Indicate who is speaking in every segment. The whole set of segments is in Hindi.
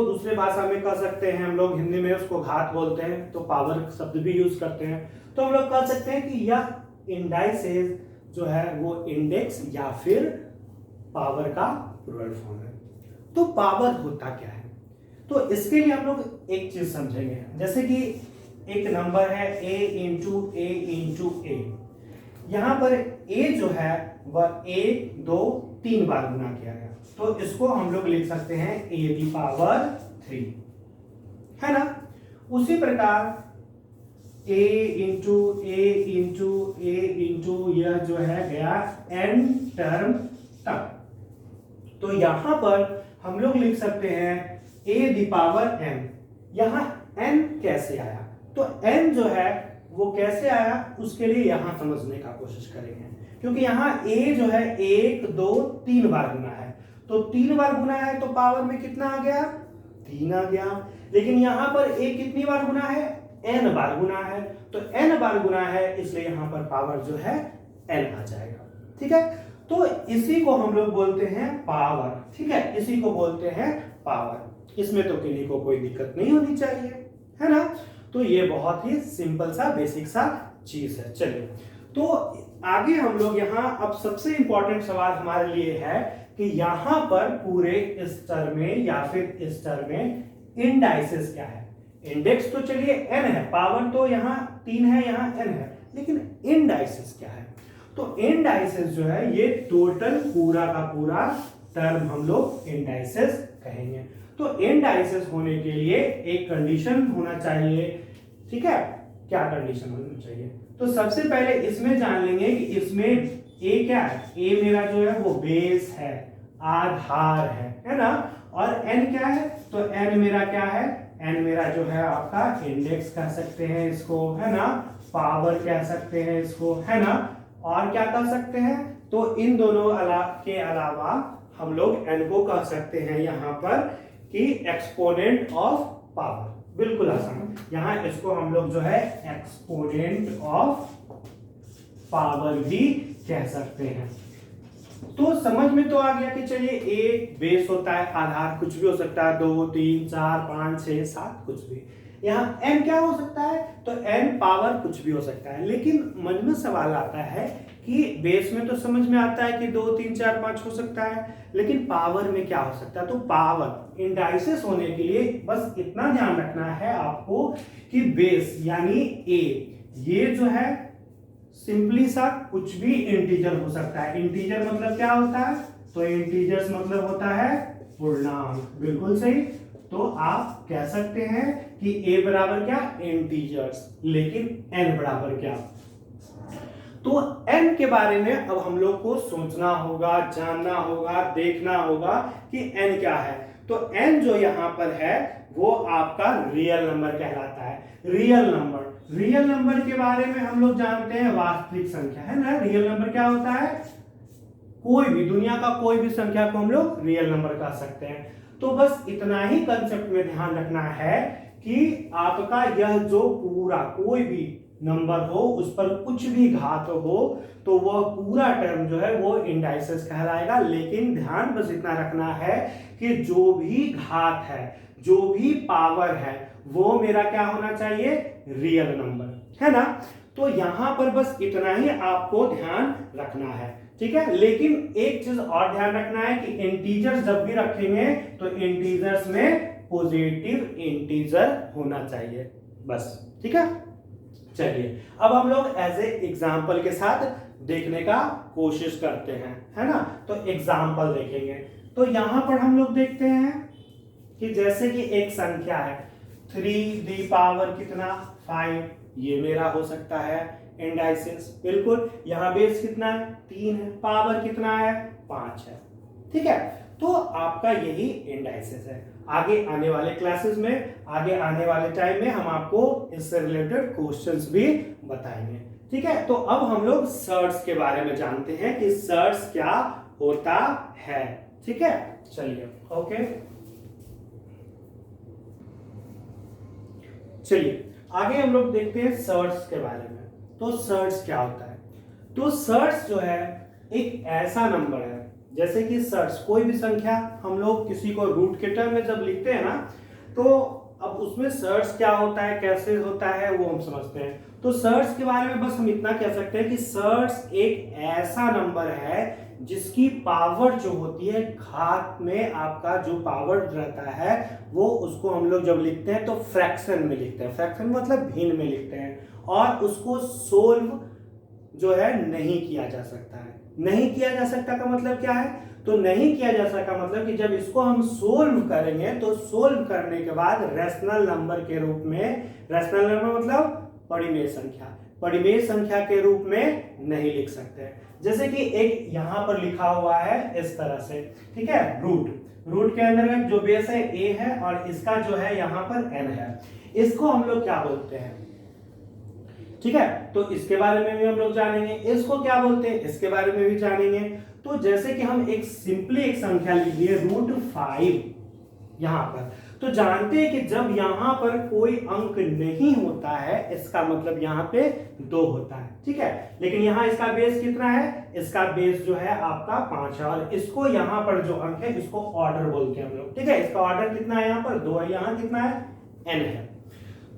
Speaker 1: दूसरे भाषा में कह सकते हैं हम लोग, हिंदी में उसको घात बोलते हैं, तो पावर शब्द भी यूज करते हैं। तो हम लोग कह सकते हैं कि यह इंडाइसेस जो है वो इंडेक्स या फिर पावर का प्लूरल फॉर्म है। तो पावर होता क्या है, तो इसके लिए हम लोग एक चीज समझेंगे। जैसे कि एक नंबर है a इंटू ए इंटू ए, यहां पर a जो है वह 1 2 3 बार गुना किया गया, तो इसको हम लोग लिख सकते हैं a की पावर 3, है ना। उसी प्रकार a into A into A into यह जो है गया n टर्म तक, तो यहां पर हम लोग लिख सकते हैं a दी पावर n। यहां n कैसे आया, तो n जो है वो कैसे आया उसके लिए यहां समझने का कोशिश करेंगे, क्योंकि यहां a जो है 1 2 3 बार गुना है, तो 3 बार गुना है तो पावर में कितना आ गया, 3 आ गया। लेकिन यहां पर a कितनी बार गुना है, n बार गुना है, तो n बार गुना है इसलिए यहां पर पावर जो है n आ जाएगा, ठीक है। तो इसी को हम लोग बोलते हैं पावर, ठीक है, इसी को बोलते हैं पावर। इसमें तो किसी को कोई दिक्कत नहीं होनी चाहिए, है ना। तो ये बहुत ही सिंपल सा बेसिक सा चीज है। चलिए, तो आगे हम लोग यहाँ अब सबसे इंपॉर्टेंट सवाल हमारे लिए है कि यहाँ पर पूरे इस टर्म में या फिर इस टर्म में इंडाइसेस क्या है। इंडेक्स तो चलिए n है, पावर तो यहाँ 3 है, यहाँ n है, लेकिन इंडाइसेस क्या है, तो इंडाइसेस जो है ये टोटल पूरा का पूरा टर्म हम लोग इंडाइसेस कहेंगे। तो इंडाइसेस होने के लिए एक कंडीशन होना चाहिए, ठीक है। क्या कंडीशन होना चाहिए, तो सबसे पहले इसमें जान लेंगे कि इसमें ए क्या है, ए मेरा जो है वो बेस है, आधार है ना। और एन क्या है, तो एन मेरा क्या है, एन मेरा जो है आपका इंडेक्स कह सकते हैं इसको, है ना, पावर कह सकते हैं इसको, है ना। और क्या कह सकते हैं, तो इन दोनों के अलावा हम लोग n को कह सकते हैं यहाँ पर कि एक्सपोनेंट ऑफ पावर, बिल्कुल आसान। यहाँ इसको हम लोग जो है एक्सपोनेंट ऑफ पावर भी कह सकते हैं। तो समझ में तो आ गया कि चलिए ए बेस होता है, आधार कुछ भी हो सकता है, 2 3 4 5 6 7 कुछ भी। यहाँ n क्या हो सकता है, तो n पावर कुछ भी हो सकता है। लेकिन मन में सवाल आता है कि बेस में तो समझ में आता है कि 2 3 4 5 हो सकता है, लेकिन पावर में क्या हो सकता है। तो पावर इंडाइसेस होने के लिए बस इतना ध्यान रखना है आपको कि बेस यानी a ये जो है सिंपली सा कुछ भी इंटीजर हो सकता है। इंटीजर मतलब क्या होता है, तो इंटीजर्स मतलब होता है पूर्णांक, बिल्कुल सही। तो आप कह सकते हैं कि a बराबर क्या, इंटीजर्स, लेकिन n बराबर क्या। तो n के बारे में अब हम लोग को सोचना होगा, जानना होगा, देखना होगा कि n क्या है। तो n जो यहां पर है वो आपका रियल नंबर कहलाता है। रियल नंबर के बारे में हम लोग जानते हैं वास्तविक संख्या, है ना। रियल नंबर क्या होता है, कोई भी दुनिया का कोई भी संख्या को हम लोग रियल नंबर कह सकते हैं। तो बस इतना ही कंसेप्ट में ध्यान रखना है कि आपका यह जो पूरा कोई भी नंबर हो उस पर कुछ भी घात हो तो वह पूरा टर्म जो है वो इंडाइसेस कहलाएगा। लेकिन ध्यान बस इतना रखना है कि जो भी घात है, जो भी पावर है, वो मेरा क्या होना चाहिए, रियल नंबर, है ना। तो यहां पर बस इतना ही आपको ध्यान रखना है, ठीक है। लेकिन एक चीज और ध्यान रखना है कि इंटीजर्स जब भी रखेंगे तो इंटीजर्स में पॉजिटिव इंटीजर होना चाहिए, बस, ठीक है। चलिए, अब हम लोग एज ए एग्जाम्पल के साथ देखने का कोशिश करते हैं, है ना। तो एग्जाम्पल देखेंगे, तो यहां पर हम लोग देखते हैं कि जैसे कि एक संख्या है 3 दी पावर कितना 5, ये मेरा हो सकता है इंडाइसेस, बिल्कुल। यहाँ बेस कितना है 3 है, पावर कितना है 5 है, ठीक है। तो आपका यही इंडाइसेस है। आगे आने वाले क्लासेस में, आगे आने वाले टाइम में हम आपको इससे रिलेटेड क्वेश्चंस भी बताएंगे, ठीक है। तो अब हम लोग सर्ट्स के बारे में जानते हैं कि सर्ट्स क्या होता है, ठीक है। चलिए, ओके, चलिए आगे हम लोग देखते हैं सर्ट्स के बारे में। तो सर्ट्स क्या होता है, तो सर्ट्स जो है एक ऐसा नंबर है जैसे कि सर्च, कोई भी संख्या हम लोग किसी को रूट के टर्म में जब लिखते हैं ना, तो अब उसमें सर्च क्या होता है, कैसे होता है, वो हम समझते हैं। तो सर्च के बारे में बस हम इतना कह सकते हैं कि सर्च एक ऐसा नंबर है जिसकी पावर जो होती है, घात में आपका जो पावर रहता है, वो उसको हम लोग जब लिखते हैं तो फ्रैक्शन में लिखते हैं। फ्रैक्शन मतलब भिन्न में लिखते हैं, और उसको सोल्व जो है नहीं किया जा सकता है। नहीं किया जा सकता का मतलब क्या है? तो नहीं किया जा सकता मतलब कि जब इसको हम सोल्व करेंगे तो सोल्व करने के बाद रैशनल नंबर के रूप में, रैशनल नंबर मतलब परिमेय संख्या, परिमेय संख्या के रूप में नहीं लिख सकते। जैसे कि एक यहां पर लिखा हुआ है इस तरह से, ठीक है, रूट, रूट के अंदर में जो बेस है a है और इसका जो है यहां पर n है, इसको हम लोग क्या बोलते हैं, ठीक है, तो इसके बारे में भी हम लोग जानेंगे। इसको क्या बोलते हैं इसके बारे में भी जानेंगे। तो जैसे कि हम एक सिंपली एक संख्या लिख लिए √5 यहां पर, तो जानते हैं कि जब यहां पर कोई अंक नहीं होता है, इसका मतलब यहां पे 2 होता है, ठीक है, लेकिन यहां इसका बेस कितना है, इसका बेस जो है आपका 5 है, और इसको यहां पर जो अंक है इसको ऑर्डर बोलते हैं हम लोग, ठीक है, इसका ऑर्डर कितना है, यहां पर 2 है, यहां कितना है, n है।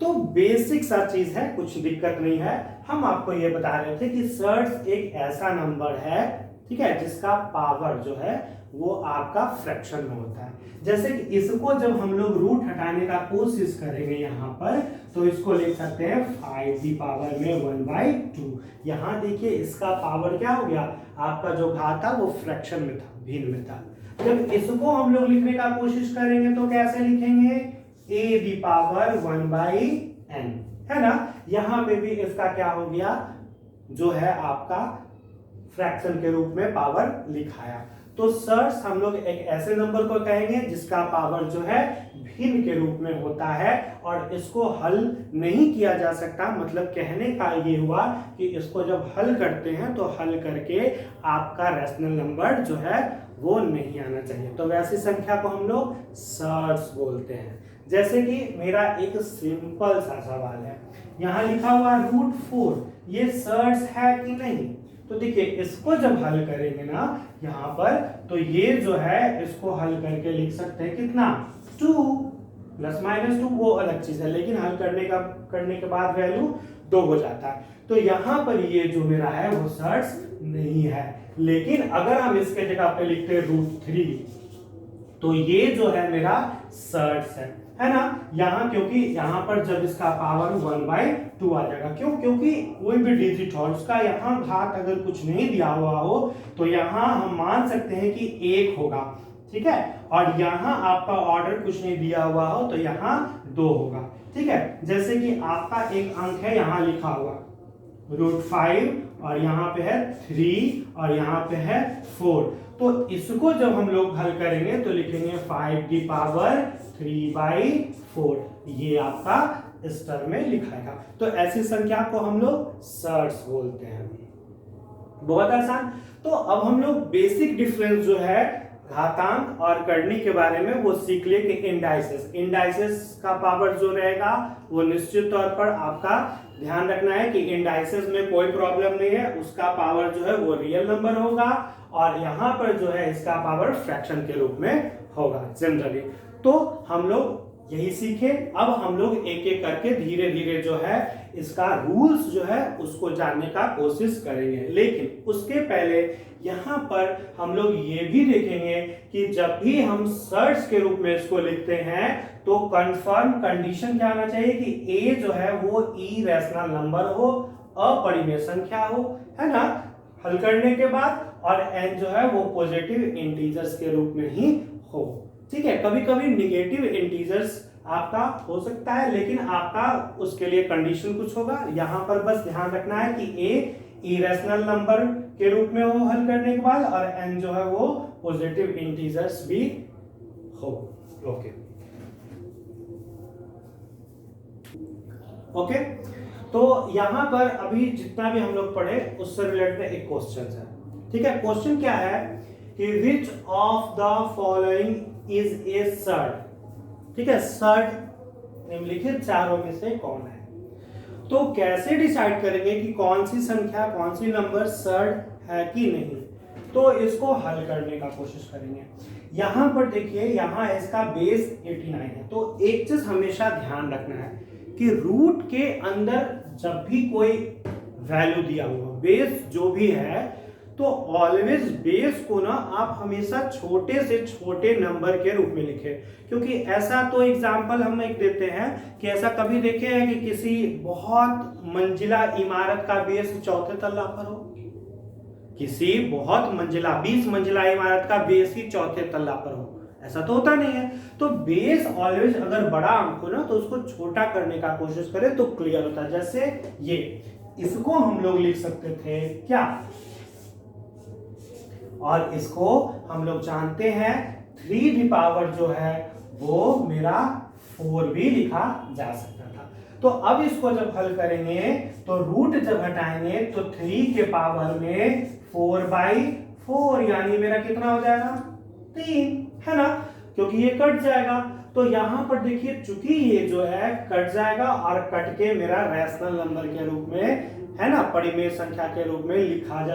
Speaker 1: तो बेसिक सा चीज है, कुछ दिक्कत नहीं है। हम आपको ये बता रहे थे कि सर्च एक ऐसा नंबर है, ठीक है, जिसका पावर जो है वो आपका फ्रैक्शन में होता है। जैसे कि इसको जब हम लोग रूट हटाने का कोशिश करेंगे यहाँ पर, तो इसको लिख सकते हैं 5 की पावर में 1/2। यहाँ देखिए इसका पावर क्या हो गया, आपका जो घात था वो फ्रैक्शन में था, भिन्न में था। जब इसको हम लोग लिखने का कोशिश करेंगे तो कैसे लिखेंगे, a की पावर 1/n, है ना। यहां पे भी इसका क्या हो गया, जो है आपका फ्रैक्शन के रूप में पावर लिखाया। तो सर्च हम लोग एक ऐसे नंबर को कहेंगे जिसका पावर जो है भिन्न के रूप में होता है, और इसको हल नहीं किया जा सकता। मतलब कहने का ये हुआ कि इसको जब हल करते हैं तो हल करके आपका रैशनल नंबर जो है वो नहीं आना चाहिए। तो वैसी संख्या को हम लोग सर्च बोलते हैं। जैसे कि मेरा एक सिंपल सा सवाल है, यहाँ लिखा हुआ √4, ये सर्च है कि नहीं? तो देखिए इसको जब हल करेंगे ना यहाँ पर, तो ये जो है इसको हल करके लिख सकते हैं कितना, 2 ± 2, वो अलग चीज है, लेकिन हल करने के बाद वैल्यू 2 हो जाता है। तो यहाँ पर ये जो मेरा है वो सर्च नहीं है। लेकिन अगर हम इसके जगह पे लिखते हैं √3, तो ये जो है मेरा सर्च है ना। यहाँ क्योंकि यहाँ पर जब इसका पावर 1/2 आ जाएगा, क्यों, क्योंकि कोई भी डिजिट हो उसका यहाँ घात अगर कुछ नहीं दिया हुआ हो तो यहाँ हम मान सकते हैं कि 1 होगा, ठीक है, और यहाँ आपका ऑर्डर कुछ नहीं दिया हुआ हो तो यहाँ 2 होगा, ठीक है। जैसे कि आपका एक अंक है यहाँ लिखा हुआ √5, और यहाँ पे है 3, और यहाँ पे है 4। तो इसको जब हम लोग हल करेंगे तो लिखेंगे 5 की पावर 3/4, ये आपका इस टर्म में लिखाएगा। तो ऐसी संख्या को हम लोग सर्च बोलते हैं। बहुत आसान। तो अब हम लोग बेसिक डिफरेंस जो है घातांक और करनी के बारे में वो सीख लिए कि इंडाइसेस का पावर जो रहेगा वो निश्चित तौर पर आपका ध्यान रखना है कि इंडाइसेस में कोई प्रॉब्लम नहीं है, उसका पावर जो है वो रियल नंबर होगा, और यहाँ पर जो है इसका पावर फ्रैक्शन के रूप में होगा जनरली। तो हम लोग यही सीखे। अब हम लोग एक एक करके धीरे धीरे जो है इसका रूल्स जो है उसको जानने का कोशिश करेंगे। लेकिन उसके पहले यहाँ पर हम लोग ये भी देखेंगे कि जब भी हम सर्च के रूप में इसको लिखते हैं तो कंफर्म कंडीशन क्या आना चाहिए कि a जो है वो इरेशनल नंबर हो, अपरिमेय संख्या हो, है ना, हल करने के बाद, और n जो है वो पॉजिटिव इंटीजर्स के रूप में ही हो, ठीक है। कभी कभी निगेटिव इंटीजर्स आपका हो सकता है, लेकिन आपका उसके लिए कंडीशन कुछ होगा। यहाँ पर बस ध्यान रखना है कि a इरेशनल नंबर के रूप में हो हल करने के बाद, और n जो है वो पॉजिटिव इंटीजर्स भी हो। ओके, तो यहाँ पर अभी जितना भी हम लोग पढ़े उससे रिलेटेड एक क्वेश्चन है, ठीक है। क्वेश्चन क्या है कि which of the following is a surd, ठीक है, सर्ड निम्नलिखित चारों में से कौन है। तो कैसे डिसाइड करेंगे कि कौन सी संख्या, कौन सी नंबर सर्ड है कि नहीं। तो इसको हल करने का कोशिश करेंगे। यहाँ पर देखिए, यहाँ इसका बेस 89 है। तो एक चीज हमेशा ध्यान रखना है कि रूट के अंदर जब भी कोई वैल्यू दिया हुआ, बेस जो भी है, तो ऑलवेज बेस को ना आप हमेशा छोटे से छोटे नंबर के रूप में लिखें। क्योंकि ऐसा तो एग्जाम्पल हम एक देते हैं कि ऐसा कभी देखे हैं कि किसी बहुत मंजिला इमारत का बेस चौथे तल्ला पर हो, किसी बहुत मंजिला 20 मंजिला इमारत का बेस ही चौथे तल्ला पर हो, ऐसा तो होता नहीं है। तो बेस ऑलवेज अगर बड़ा अंक हो ना तो उसको छोटा करने का कोशिश करें तो क्लियर होता है। जैसे ये, इसको हम लोग लिख सकते थे क्या, और इसको हम लोग जानते हैं 3 की पावर जो है वो मेरा 4 भी लिखा जा सकता था। तो अब इसको जब हल करेंगे तो रूट जब हटाएंगे तो 3 के पावर में 4/4 यानी मेरा कितना हो जाएगा 3, है ना, क्योंकि ये कट जाएगा। तो यहां पर देखिए, चूंकि ये जो है कट जाएगा और कट के मेरा रैशनल नंबर के रूप में, है ना, परिमेय संख्या के रूप में लिखा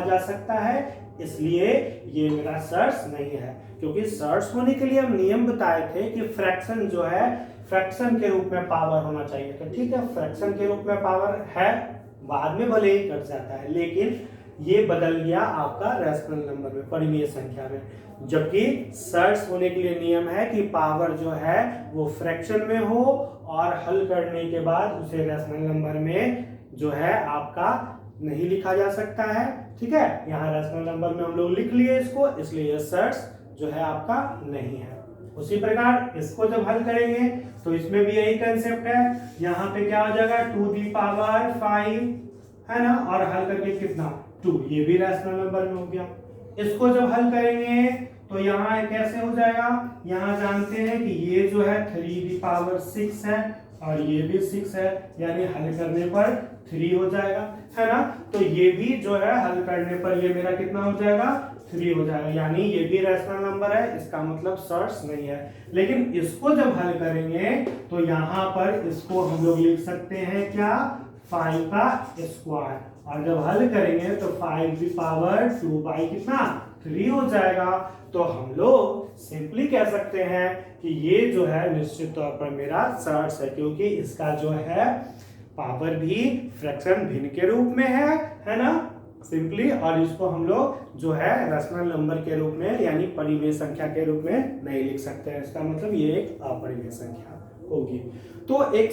Speaker 1: जा सकता है, इसलिए ये मेरा सर्स नहीं है। क्योंकि सर्स होने के लिए हम नियम बताए थे कि फ्रैक्शन जो है फ्रैक्शन के रूप में पावर होना चाहिए। तो ठीक है, फ्रैक्शन के रूप में पावर है, बाद में भले ही कट जाता है, लेकिन ये बदल गया आपका रैशनल नंबर में, परिमेय संख्या में। जबकि सर्स होने के लिए नियम है कि पावर जो है वो फ्रैक्शन में हो और हल करने के बाद उसे रैशनल नंबर में जो है आपका नहीं लिखा जा सकता है। ठीक है, यहाँ रैशनल नंबर में हम लोग लिख लिए इसको, इसलिए सर्स जो है आपका नहीं है। उसी प्रकार इसको जब हल करेंगे तो इसमें भी यही कंसेप्ट है। यहाँ पे क्या हो जाएगा 2 की पावर 5, है ना, और हल करके कितना 2, ये भी रैशनल नंबर में हो गया। इसको जब हल करेंगे तो यहाँ कैसे हो जाएगा, यहाँ जानते हैं कि ये जो है 3 की पावर 6 है और ये भी 6 है, यानी हल करने पर 3 हो जाएगा, है ना। तो ये भी जो है हल करने पर ये मेरा कितना हो जाएगा 3 हो जाएगा, यानी ये भी रैशनल नंबर है, इसका मतलब सर्स नहीं है। लेकिन इसको जब हल करेंगे तो यहाँ पर इसको हम लोग लिख सकते हैं क्या 5 का स्क्वायर, और जब हल करेंगे तो 5 की पावर 2 कितना 3 हो जाएगा। तो हम लोग सिंपली कह सकते हैं कि ये जो है निश्चित तौर पर मेरा सर्स है, क्योंकि इसका जो है पावर भी फ्रैक्शन भिन्न के रूप में है ना, सिंपली। और इसको हम लोग जो है रैशनल नंबर के रूप में यानी परिमेय संख्या के रूप में नहीं लिख सकते हैं, इसका मतलब ये एक अपरिमेय संख्या होगी। तो एक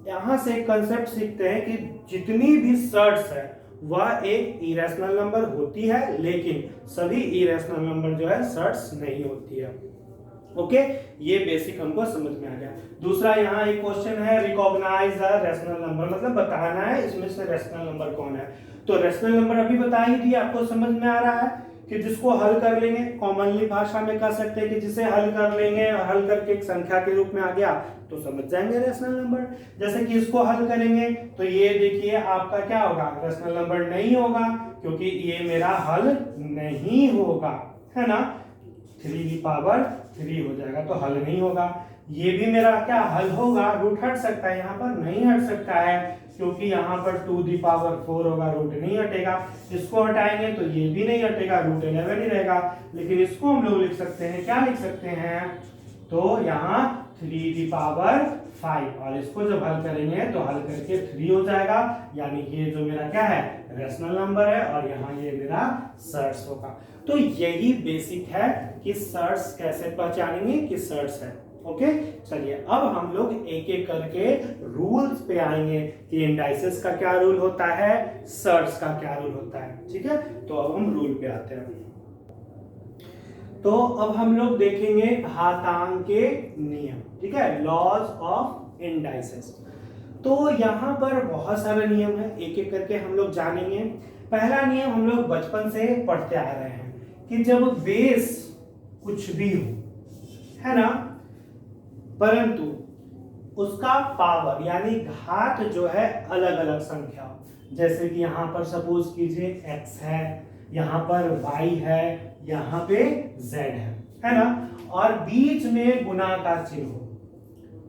Speaker 1: यहां से एक कंसेप्ट सीखते हैं कि जितनी भी सर्ट्स है वह एक इरेशनल नंबर होती है, लेकिन सभी इरेशनल नंबर जो है सर्ट्स नहीं होती है। ओके, ये बेसिक हमको समझ में आ गया। दूसरा यहाँ एक क्वेश्चन है, रिकॉग्नाइज द रैशनल नंबर, मतलब बताना है इसमें से रैशनल नंबर कौन है। तो रैशनल नंबर अभी बता ही दिया, आपको समझ में आ रहा है कि जिसको हल कर लेंगे, कॉमनली भाषा में कह सकते हैं कि जिसे हल कर लेंगे और हल करके एक संख्या के रूप में आ गया तो समझ जाएंगे रैशनल नंबर। जैसे कि इसको हल करेंगे तो ये देखिए आपका क्या होगा, रैशनल नंबर नहीं होगा, क्योंकि ये मेरा हल नहीं होगा, है ना। 3 की पावर 3 हो जाएगा तो हल नहीं होगा। ये भी मेरा क्या हल होगा, रूट हट सकता है, यहाँ पर नहीं हट सकता है, क्योंकि यहाँ पर 2 की पावर 4 होगा, रूट नहीं हटेगा। इसको हटाएंगे तो ये भी नहीं हटेगा, रूट 11 ही रहेगा। लेकिन इसको हम लोग लिख सकते हैं, क्या लिख सकते हैं, तो यहाँ 3 की पावर 5, और इसको जब हल करेंगे तो हल करके 3 हो जाएगा, यानी ये जो मेरा क्या है रैशनल नंबर है, और यहाँ ये मेरा सर्ट्स होगा। तो यही बेसिक है कि सर्ट्स कैसे पहचानेंगे कि सर्ट्स है। ओके, चलिए अब हम लोग एक एक करके रूल्स पे आएंगे कि इंडाइसेस का क्या रूल होता है, सर्ट्स का क्या रूल होता है। ठीक है, तो अब हम रूल पे आते हैं। तो अब हम लोग देखेंगे घातांक के नियम, ठीक है, लॉज ऑफ इंडाइसेस। तो यहाँ पर बहुत सारे नियम है, एक एक करके हम लोग जानेंगे। पहला नियम हम लोग बचपन से पढ़ते आ रहे हैं कि जब बेस कुछ भी हो, है ना, परंतु उसका पावर यानी घात जो है अलग अलग संख्या, जैसे कि यहाँ पर सपोज कीजिए x है, यहाँ पर y है, यहाँ पे z है ना, और बीच में गुना का चिन्ह हो।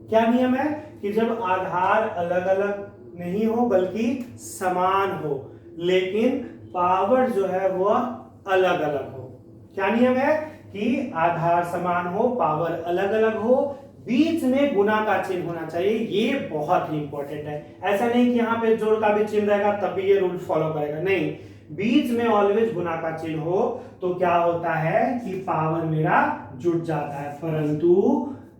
Speaker 1: क्या नियम है कि जब आधार अलग अलग नहीं हो बल्कि समान हो, लेकिन पावर जो है वह अलग अलग हो। क्या नियम है कि आधार समान हो, पावर अलग अलग हो, बीच में गुना का चिन्ह होना चाहिए। ये बहुत ही इंपॉर्टेंट है। ऐसा नहीं कि यहाँ पे जोड़ का भी चिन्ह रहेगा तभी ये रूल फॉलो करेगा, नहीं, बीच में ऑलवेज गुना का चिन्ह हो तो क्या होता है कि पावर मेरा जुड़ जाता है। परंतु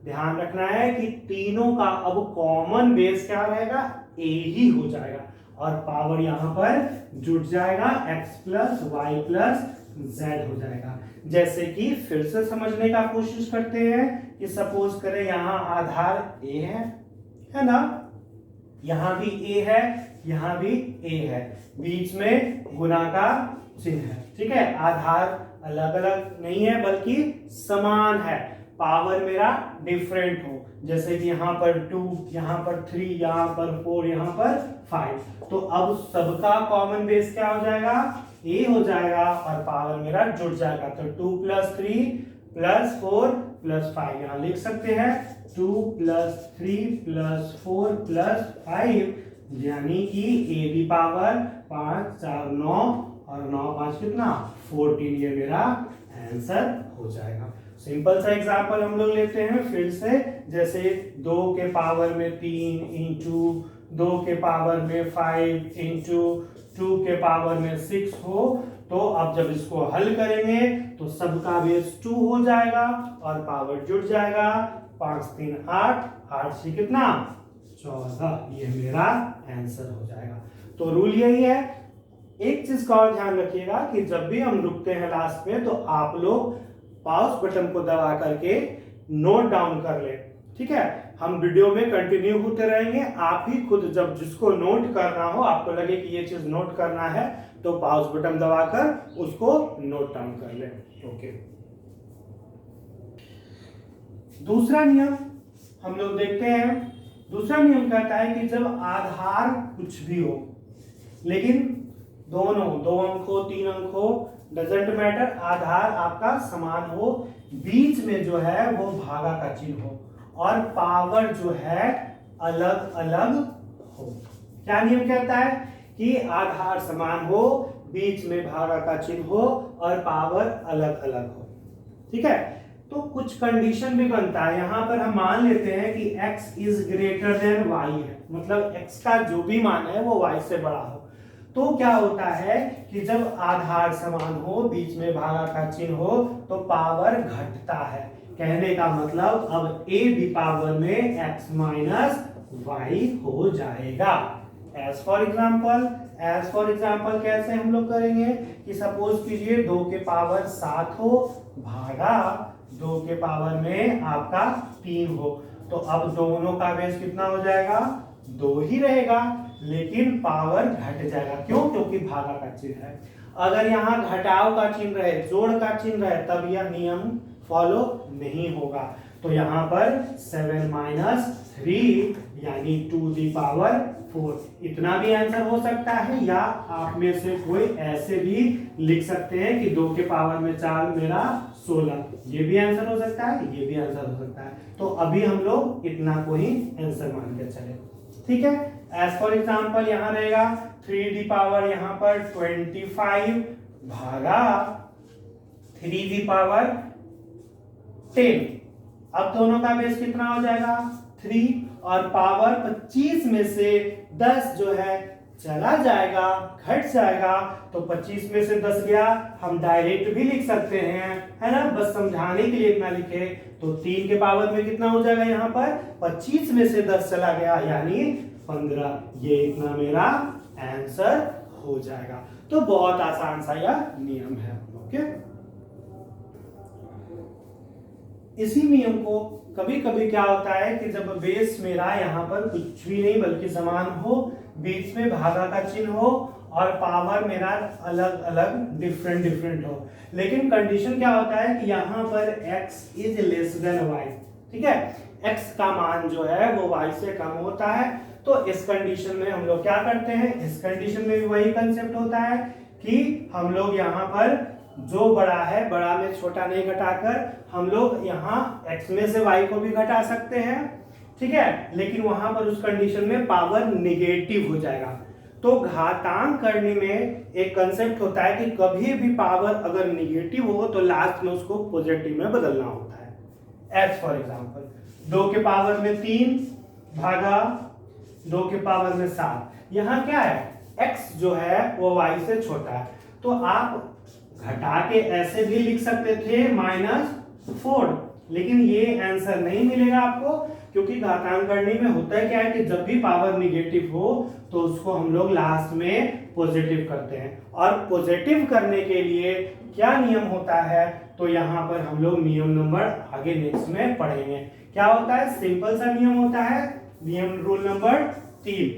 Speaker 1: ध्यान रखना है कि तीनों का अब कॉमन बेस क्या रहेगा, ए ही हो जाएगा और पावर यहां पर जुड़ जाएगा, x plus y plus z हो जाएगा। जैसे कि फिर से समझने का कोशिश करते हैं कि सपोज करें यहां आधार a है ना, यहां भी a है, यहां भी a है, बीच में गुना का चिन्ह है, ठीक है। आधार अलग अलग नहीं है बल्कि समान है, पावर मेरा डिफरेंट हो, जैसे कि यहाँ पर 2, यहाँ पर 3, यहाँ पर 4, यहाँ पर 5, तो अब सबका कॉमन बेस क्या हो जाएगा, a हो जाएगा और पावर मेरा जुड़ जाएगा। तो 2 प्लस 3 प्लस 4 प्लस 5 यहाँ लिख सकते हैं 2 प्लस 3 प्लस 4 प्लस 5, यानी कि a की पावर 5 4 9 और 9 5 कितना 14, ये मेरा आंसर हो जाएगा। सिंपल सा एग्जांपल हम लोग लेते हैं फिर से, जैसे 2 के पावर में 3 इंटू 2 के पावर में 5 इंटू 2 के पावर में 6 हो, तो अब जब इसको हल करेंगे तो सबका बेस 2 हो जाएगा और पावर जुड़ जाएगा, 5 3 8, 8 से कितना 14, ये मेरा आंसर हो जाएगा। तो रूल यही है। एक चीज का और ध्यान रखिएगा कि जब भी हम रुकते हैं लास्ट में तो आप लोग पॉज बटन को दबा करके नोट डाउन कर ले, ठीक है। हम वीडियो में कंटिन्यू होते रहेंगे, आप ही खुद जब जिसको नोट करना हो, आपको लगे कि ये चीज नोट करना है तो पॉज बटन दबाकर उसको नोट डाउन कर ले। ओके, दूसरा नियम हम लोग देखते हैं। दूसरा नियम कहता है कि जब आधार कुछ भी हो, लेकिन दोनों 2 अंक हो 3 अंक हो, डजेंट मैटर, आधार आपका समान हो, बीच में जो है वो भागा का चिन्ह हो और पावर जो है अलग अलग हो। क्या नियम कहता है कि आधार समान हो, बीच में भागा का चिन्ह हो और पावर अलग अलग हो, ठीक है। तो कुछ कंडीशन भी बनता है। यहां पर हम मान लेते हैं कि x is greater than y है, मतलब x का जो भी मान है वो y से बड़ा हो, तो क्या होता है कि जब आधार समान हो, बीच में भागा का चिन्ह हो, तो पावर घटता है। कहने का मतलब अब a भी पावर में x माइनस वाई हो जाएगा। एज फॉर एग्जाम्पल कैसे हम लोग करेंगे कि सपोज कीजिए 2 के पावर 7 हो भागा 2 के पावर में आपका 3 हो, तो अब दोनों का बेस कितना हो जाएगा, 2 ही रहेगा, लेकिन पावर घट जाएगा। क्यों? क्योंकि भागा का चिन्ह है। अगर यहाँ घटाव का चिन्ह रहे, जोड़ का चिन्ह रहे, तब यह नियम फॉलो नहीं होगा। तो यहाँ पर 7 माइनस 3 यानी 2 दी पावर 4, इतना भी आंसर हो सकता है, या आप में से कोई ऐसे भी लिख सकते हैं कि 2 के पावर में 4 मेरा 16, ये भी आंसर हो सकता है, ये भी आंसर हो सकता है। तो अभी हम लोग इतना को ही आंसर मान के चले, ठीक है। एज फॉर एग्जाम्पल यहाँ रहेगा 3 दी पावर यहाँ पर 25 भागा 3 दी पावर 10, अब दोनों का बेस कितना हो जाएगा 3, और पावर 25 में से 10 जो है चला जाएगा, घट जाएगा, तो 25 में से 10 गया, हम डायरेक्ट भी लिख सकते हैं, है ना, बस समझाने के लिए इतना लिखे। तो 3 के पावर में कितना हो जाएगा, यहाँ पर 25 में से 10 चला गया यानी 15, ये इतना मेरा आंसर हो जाएगा। तो बहुत आसान सा यह नियम है। ओके, इसी नियम को कभी कभी क्या होता है कि जब बेस मेरा यहाँ पर कुछ भी नहीं बल्कि समान हो, बीच में भागा का चिन्ह हो और पावर मेरा अलग अलग डिफरेंट हो, लेकिन कंडीशन क्या होता है कि यहाँ पर x is less than y, ठीक है, x का मान जो है वो y से कम होता है। तो इस कंडीशन में हम लोग क्या करते हैं, इस कंडीशन में भी वही कंसेप्ट होता है कि हम लोग यहाँ पर जो बड़ा है, बड़ा में छोटा नहीं घटाकर हम लोग यहाँ x में से y को भी घटा सकते हैं, ठीक है, लेकिन वहां पर उस कंडीशन में पावर निगेटिव हो जाएगा। तो घातांक करने में एक कंसेप्ट होता है कि कभी भी पावर अगर निगेटिव हो तो लास्ट में उसको पॉजिटिव में बदलना होता है। एज फॉर एग्जांपल 2 के पावर में 3 भागा 2 के पावर में 7। यहाँ क्या है, x जो है वो y से छोटा है, तो आप घटा के ऐसे भी लिख सकते थे -4, लेकिन ये आंसर नहीं मिलेगा आपको, क्योंकि घातांक करने में होता है क्या है कि जब भी पावर निगेटिव हो तो उसको हम लोग लास्ट में पॉजिटिव करते हैं। और पॉजिटिव करने के लिए क्या नियम होता है, तो यहाँ पर हम लोग नियम नंबर आगे नेक्स्ट में पढ़ेंगे। क्या होता है, सिंपल सा नियम होता है, नियम रूल नंबर 3,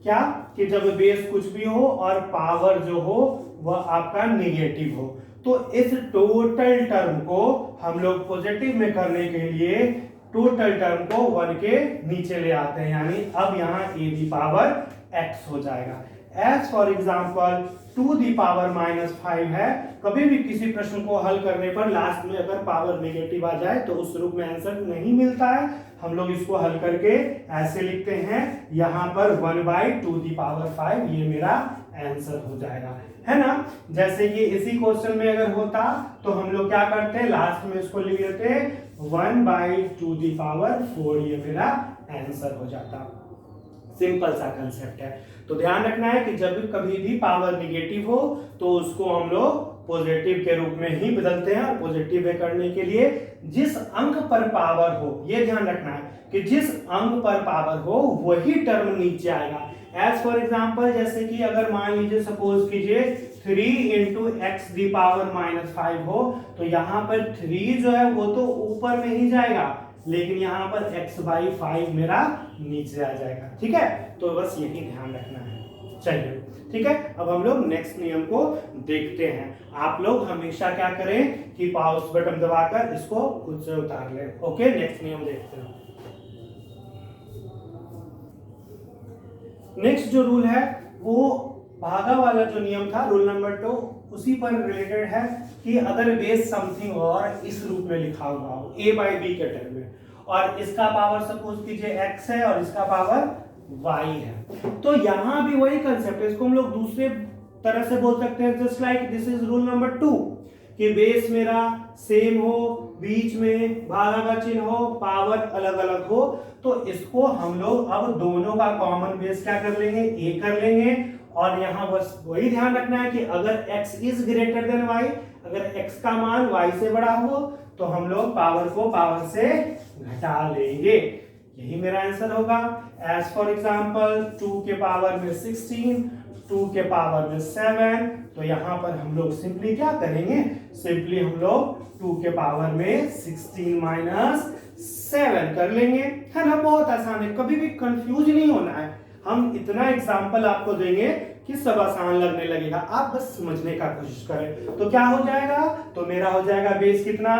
Speaker 1: क्या कि जब बेस कुछ भी हो और पावर जो हो वह आपका निगेटिव हो, तो इस टोटल टर्म को हम लोग पॉजिटिव में करने के लिए टोटल टर्म को 1 के नीचे ले आते हैं, यानी अब यहाँ a दी पावर x हो जाएगा। As for example 2 the power -5 है। कभी भी किसी प्रश्न को हल करने पर लास्ट में अगर पावर नेगेटिव आ जाए तो उस रूप में आंसर नहीं मिलता है, हम लोग इसको हल करके ऐसे लिखते हैं, यहाँ पर 1/2 दी पावर 5 ये मेरा आंसर हो जाएगा, है ना। जैसे कि इसी क्वेश्चन में अगर होता तो हम लोग क्या करते हैं, लास्ट में इसको लिख देते 1/2 दी पावर 4, ये मेरा आंसर हो जाता। सिंपल सा कंसेप्ट है। तो ध्यान रखना है कि जब कभी भी पावर निगेटिव हो तो उसको हम लोग पॉजिटिव के रूप में ही बदलते हैं, और पॉजिटिव में करने के लिए जिस अंक पर पावर हो, ये ध्यान रखना है कि जिस अंक पर पावर हो वही टर्म नीचे आएगा। एज फॉर एग्जाम्पल जैसे कि अगर मान लीजिए सपोज कीजिए 3 इंटू एक्स दी पावर -5 हो, तो यहाँ पर 3 जो है वो तो ऊपर में ही जाएगा, लेकिन यहाँ पर x/5 मेरा नीचे आ जाएगा। ठीक है, तो बस यही ध्यान रखना है। चलिए ठीक है, अब हम लोग नेक्स्ट नियम को देखते हैं। आप लोग हमेशा क्या करें कि पॉज बटन दबाकर इसको खुद से उतार लें। ओके, नेक्स्ट नियम देखते हैं। नेक्स्ट जो रूल है वो भागा वाला जो नियम था, रूल नंबर 2, उसी पर रिलेटेड है कि अगर बेस समथिंग और इस रूप में लिखा हुआ हो a/b के टर्म में, और इसका पावर सपोज कीजिए x है और इसका पावर y है, तो यहां भी वही कंसेप्ट है, इसको हम लोग दूसरे तरह से बोल सकते हैं, just like this is rule number 2, कि बेस मेरा सेम हो, बीच में भागा का चिन्ह हो, पावर अलग अलग हो, तो इसको हम लोग अब दोनों का कॉमन बेस क्या कर लेंगे, a कर लेंगे। और यहाँ बस वही ध्यान रखना है कि अगर x is greater than y, अगर x का मान y से बड़ा हो तो हम लोग पावर को पावर से घटा लेंगे, यही मेरा आंसर होगा। एज फॉर एग्जाम्पल 2 के पावर में 16, 2 के पावर में 7, तो यहाँ पर हम लोग सिंपली क्या करेंगे, सिंपली हम लोग 2 के पावर में 16 - 7 कर लेंगे, है ना। बहुत आसान है, कभी भी कंफ्यूज नहीं होना है। हम इतना एग्जाम्पल आपको देंगे कि सब आसान लगने लगेगा, आप बस समझने का कोशिश करें। तो क्या हो जाएगा, तो मेरा हो जाएगा बेस कितना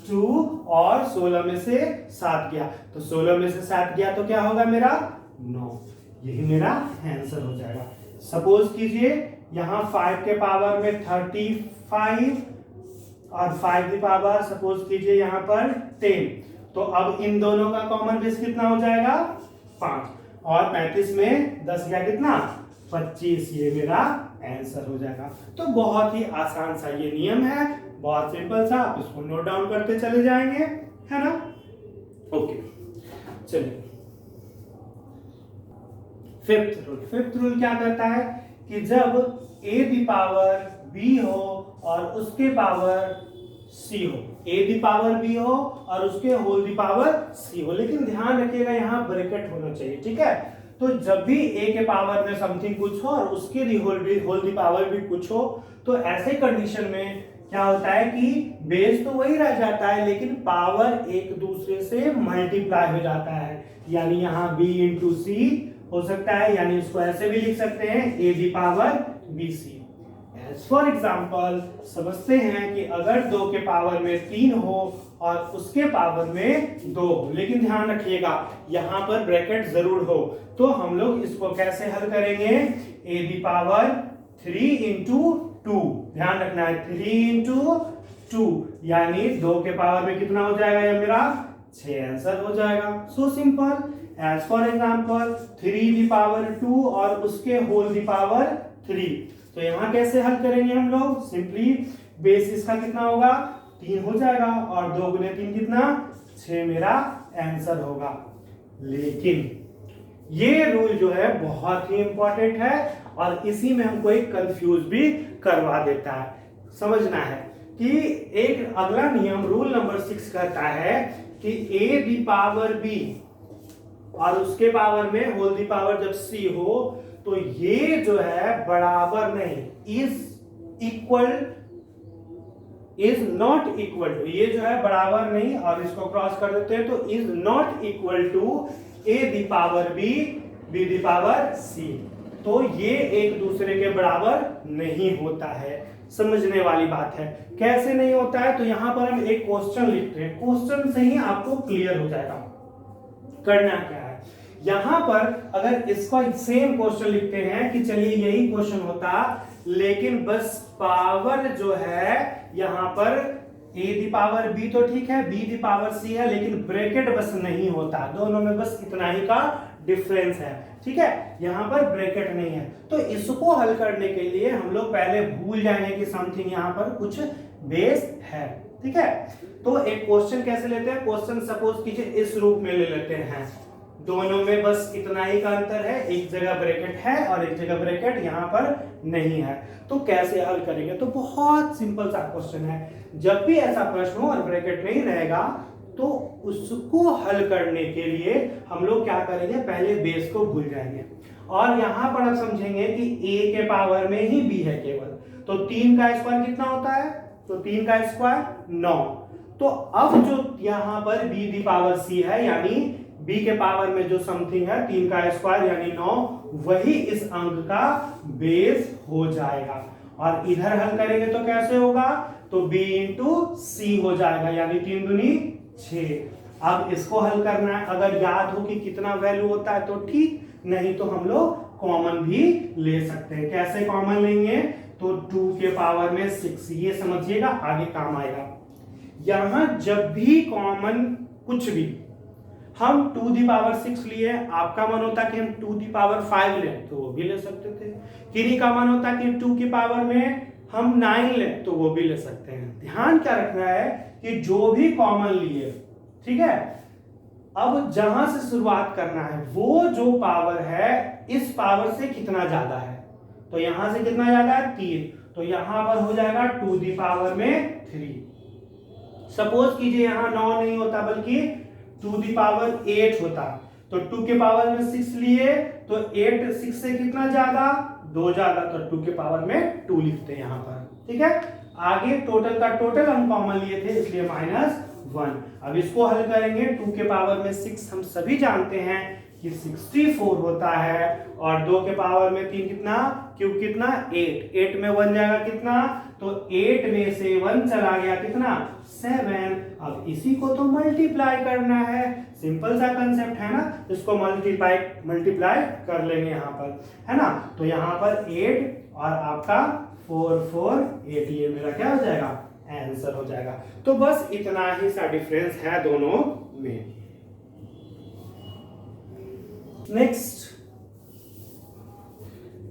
Speaker 1: 2 और 16 में से 7 गया, तो 16 में से 7 गया तो क्या होगा मेरा 9, यही मेरा आंसर हो जाएगा। सपोज कीजिए यहाँ 5 के पावर में 35 और 5 की पावर सपोज कीजिए यहाँ पर 10, तो अब इन दोनों का कॉमन बेस कितना हो जाएगा 5, और 35 में 10 गया कितना 25, ये मेरा आंसर हो जाएगा। तो बहुत ही आसान सा ये नियम है, बहुत सिंपल सा, आप इसको नोट डाउन करते चले जाएंगे, है ना। ओके, चलिए फिफ्थ रूल क्या कहता है कि जब a दी पावर b हो और उसके पावर c हो, a दी पावर b हो और उसके होल दी पावर c हो, लेकिन ध्यान रखिएगा यहाँ ब्रैकेट होना चाहिए, ठीक है। तो जब भी a के पावर में समथिंग कुछ हो और उसके होल दी पावर भी कुछ हो, तो ऐसे कंडीशन में क्या होता है कि बेस तो वही रह जाता है, लेकिन पावर एक दूसरे से मल्टीप्लाई हो जाता है, यानी यहाँ b इंटू सी हो सकता है, यानी इसको ऐसे भी लिख सकते हैं a the power bc। As for example समझते हैं कि अगर 2 के पावर में 3 हो और उसके पावर में 2 हो, लेकिन ध्यान रखिएगा यहाँ पर ब्रैकेट जरूर हो, तो हम लोग इसको कैसे हल करेंगे, a दी पावर 3 इंटू 2, ध्यान रखना है 3 इंटू 2, यानी 2 के पावर में कितना हो जाएगा ये मेरा 6 आंसर हो जाएगा। So simple. As for example 3 और उसके होल द पावर 3। तो यहाँ कैसे हल करेंगे हम लोग? सिंपली बेस इसका कितना होगा? 3 हो जाएगा और 2 गुने 3 कितना? 6 मेरा आंसर होगा। लेकिन ये रूल जो है बहुत ही इंपॉर्टेंट है और इसी में हमको एक कंफ्यूज भी करवा देता है। समझना है कि एक अगला नियम रूल नंबर 6 कहता है कि a दी पावर b और उसके पावर में होल दी पावर जब c हो तो ये जो है बराबर नहीं, इज नॉट इक्वल टू, ये जो है बराबर नहीं और इसको क्रॉस कर देते हैं तो is not equal to a the power b the power c। तो ये एक दूसरे के बराबर नहीं होता है। समझने वाली बात है। कैसे नहीं होता है? तो यहां पर हम एक क्वेश्चन लिखते हैं, क्वेश्चन से ही आपको क्लियर हो जाएगा करना क्या है। यहां पर अगर इसका सेम क्वेश्चन लिखते हैं कि चलिए यही क्वेश्चन होता, लेकिन बस पावर जो है यहां पर a दी पावर b तो ठीक है, b दी पावर c है, लेकिन ब्रैकेट बस नहीं होता, दोनों में बस इतना ही का डिफरेंस है। ठीक है, यहां पर ब्रैकेट नहीं है। तो इसको हल करने के लिए हम लोग पहले भूल जाएंगे कि समथिंग यहां पर कुछ बेस है। ठीक है, तो एक क्वेश्चन कैसे लेते हैं? क्वेश्चन सपोज कीजिए इस रूप में ले लेते हैं, दोनों में बस इतना ही का अंतर है, एक जगह ब्रैकेट है और एक जगह ब्रैकेट यहां पर नहीं है। तो कैसे हल करेंगे? तो बहुत सिंपल सा क्वेश्चन है। जब भी ऐसा प्रश्न हो और ब्रैकेट नहीं रहेगा तो उसको हल करने के लिए हम लोग क्या करेंगे? पहले बेस को भूल जाएंगे और यहां पर आप समझेंगे कि a के पावर में ही b है केवल, तो 3 का स्क्वायर कितना होता है? तो 3 का स्क्वायर 9। तो अब जो यहां पर b दी पावर c है, यानी b के पावर में जो समथिंग है 3 का स्क्वायर यानी 9, वही इस अंक का बेस हो जाएगा। और इधर हल करेंगे तो कैसे होगा? तो b इंटू c हो जाएगा, यानी 3 दूनी 6। अब इसको हल करना है, अगर याद हो कि कितना वैल्यू होता है तो ठीक, नहीं तो हम लोग कॉमन भी ले सकते हैं। कैसे कॉमन लेंगे? तो 2 के पावर में 6, ये समझिएगा आगे काम आएगा। यहां जब भी कॉमन कुछ भी हम 2 दी पावर 6 लिए, आपका मन होता कि हम 2 दी पावर 5 लें तो वो भी ले सकते थे। किन्हीं का मन होता कि 2 की पावर में हम 9 लें तो वो भी ले सकते हैं। ध्यान क्या रखना है कि जो भी कॉमन लिए, ठीक है, अब जहां से शुरुआत करना है वो जो पावर है इस पावर से कितना ज्यादा है, तो यहां से कितना ज्यादा है? 3, तो यहां पर हो जाएगा 2 दी पावर में 3। सपोज कीजिए यहां 9 नहीं होता बल्कि 2 दी पावर 8 होता, तो 2 के पावर में 6 लिए तो 8 6 से कितना ज्यादा? 2 ज्यादा, तो 2 के पावर में 2 लिखते हैं यहां पर। ठीक है, आगे टोटल का टोटल हम कॉमन लिए थे इसलिए -1। अब इसको हल करेंगे, 2 के पावर में 6 हम सभी जानते हैं कि 64 होता है, और 2 के पावर में 3 कितना? क्यूब कितना? 8 में 1 जाएगा कितना? तो 8 में से 1 चला गया कितना? 7। अब इसी को तो मल्टीप्लाई करना है, सिंपल सा कंसेप्ट है ना, इसको मल्टीप्लाई कर लेंगे यहाँ पर, है ना। तो यहाँ पर 8 और आपका 4 4 8, ये मेरा क्या हो जाएगा? आंसर हो जाएगा। तो बस इतना ही सा डिफरेंस है दोनों में।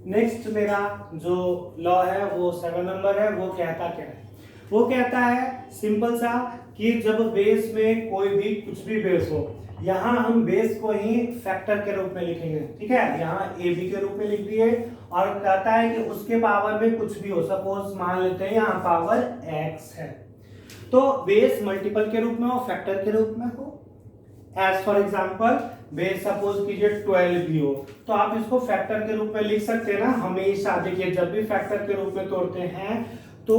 Speaker 1: नेक्स्ट मेरा जो लॉ है वो 7 नंबर है। वो कहता क्या है? वो कहता है सिंपल सा कि जब बेस में कोई भी कुछ भी बेस हो, यहां हम बेस को ही फैक्टर के रूप में लिखेंगे। ठीक है, यहाँ ए बी के रूप में लिख दिए और कहता है कि उसके पावर में कुछ भी हो, सपोज मान लेते हैं यहाँ पावर x है, तो बेस मल्टीपल के रूप में हो, फैक्टर के रूप में हो। As for example base suppose कीजिए 12 भी हो, तो आप इसको फैक्टर के रूप में लिख सकते हैं ना। हमेशा देखिए जब भी फैक्टर के रूप में तोड़ते हैं तो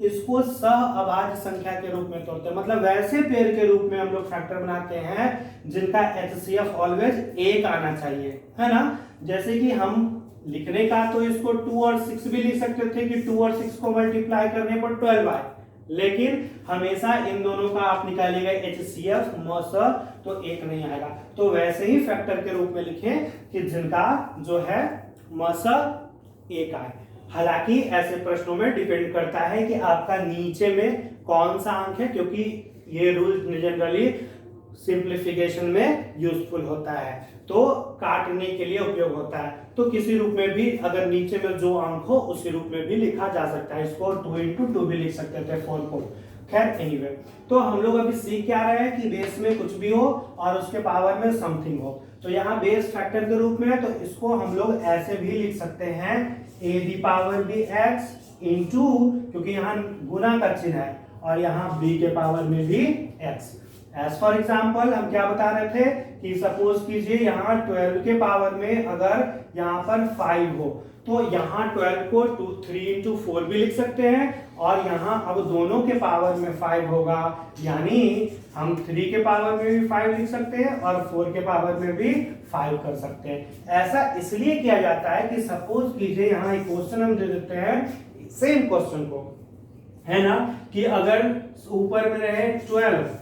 Speaker 1: इसको सहअभाज्य संख्या के रूप में तोड़ते हैं, मतलब वैसे पेयर के रूप में हम लोग फैक्टर बनाते हैं जिनका HCF ऑलवेज 1 आना चाहिए, है ना। जैसे कि हम लिखने का तो इसको 2 और 6 भी लिख सकते थे कि 2 और 6 को मल्टीप्लाई करने पर 12 आए, लेकिन हमेशा इन दोनों का आप निकालिएगा HCF मौसा तो 1 नहीं आएगा। तो वैसे ही फैक्टर के रूप में लिखें कि जिनका जो है मौसा 1 आए। हालांकि ऐसे प्रश्नों में डिपेंड करता है कि आपका नीचे में कौन सा अंक है, क्योंकि ये रूल जनरली सिंप्लीफिकेशन में यूजफुल होता है, तो काटने के लिए उपयोग होता है। तो किसी रूप में भी अगर नीचे में जो अंक हो उसी रूप में भी लिखा जा सकता है। इसको 2 into 2 भी लिख सकते थे 4 को। खैर एनीवे, तो हम लोग अभी सीख क्या रहे हैं कि बेस में कुछ भी हो और उसके पावर में समथिंग हो। तो यहाँ बेस फैक्टर के रूप में है, तो इसको हम लोग ऐसे भी लिख सकते हैं a दी पावर भी x इंटू, क्योंकि यहाँ गुना का चिन्ह है, और यहाँ b के पावर में भी x। एज फॉर एग्जाम्पल हम क्या बता रहे थे कि सपोज कीजिए यहाँ 12 के पावर में अगर यहाँ पर 5 हो, तो यहाँ 12 को 3 into 4 भी लिख सकते हैं, और यहाँ अब दोनों के पावर में 5 होगा, यानी हम 3 के पावर में भी 5 लिख सकते हैं और 4 के पावर में भी 5 कर सकते हैं। ऐसा इसलिए किया जाता है कि सपोज कीजिए यहाँ एक क्वेश्चन हम दे देते हैं, सेम क्वेश्चन को, है ना, कि अगर ऊपर में रहे 12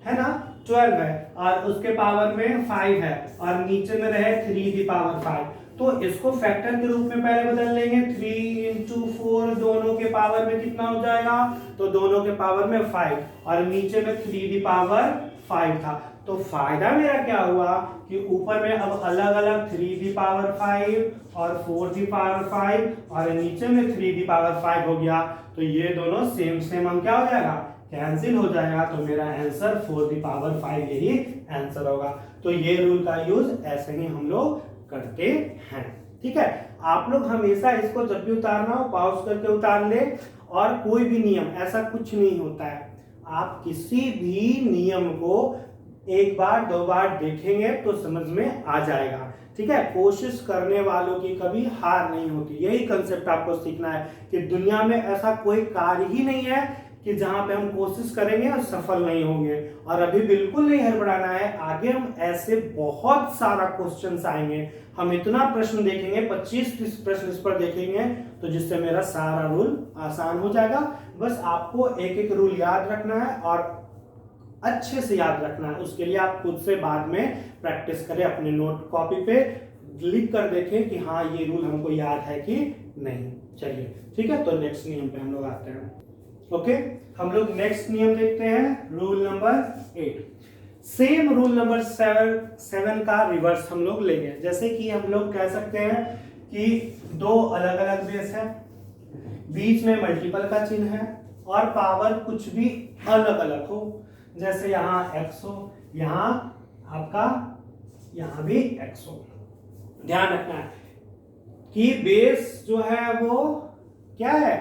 Speaker 1: है ना, 12 है और उसके पावर में 5 है और नीचे में रहे 3 की पावर 5, तो इसको फैक्टर के रूप में पहले बदल लेंगे। 3 into 4 दोनों के पावर में कितना हो जाएगा, तो दोनों के पावर में 5 और नीचे में 3 की पावर 5 था। तो फायदा मेरा क्या हुआ कि ऊपर में अब अलग अलग 3 की पावर 5 और 4 की पावर 5 और नीचे में 3 की पावर 5 हो गया, तो ये दोनों सेम सेम हम क्या हो जाएगा, कैंसिल हो जाएगा। तो मेरा आंसर 4 की पावर 5 यही आंसर होगा। तो ये रूल का यूज ऐसे ही हम लोग करते हैं। ठीक है, आप लोग हमेशा इसको जब भी उतारना हो पॉज करके उतार ले, और कोई भी नियम ऐसा कुछ नहीं होता है, आप किसी भी नियम को एक बार दो बार देखेंगे तो समझ में आ जाएगा। ठीक है, कोशिश करने वालों की कभी हार नहीं होती, यही कंसेप्ट आपको सीखना है कि दुनिया में ऐसा कोई कार्य ही नहीं है कि जहां पे हम कोशिश करेंगे और सफल नहीं होंगे। और अभी बिल्कुल नहीं हड़बड़ाना है, आगे हम ऐसे बहुत सारा क्वेश्चंस आएंगे, हम इतना प्रश्न देखेंगे, 25-30 प्रश्न इस पर देखेंगे, तो जिससे मेरा सारा रूल आसान हो जाएगा। बस आपको एक एक रूल याद रखना है और अच्छे से याद रखना है। उसके लिए आप खुद से बाद में प्रैक्टिस करें, अपने नोट कॉपी पे लिख कर देखें कि हाँ ये रूल हमको याद है कि नहीं। चलिए ठीक है, तो नेक्स्ट नियम पे हम लोग आते हैं। ओके, हम लोग नेक्स्ट नियम देखते हैं, rule number 8। Same rule number 7 का रिवर्स हम लोग लेंगे। जैसे कि हम लोग कह सकते हैं कि दो अलग अलग बेस है, बीच में मल्टीपल का चिन्ह है और पावर कुछ भी अलग अलग हो, जैसे यहाँ x हो, यहाँ आपका यहाँ भी x हो। ध्यान रखना है कि बेस जो है वो क्या है,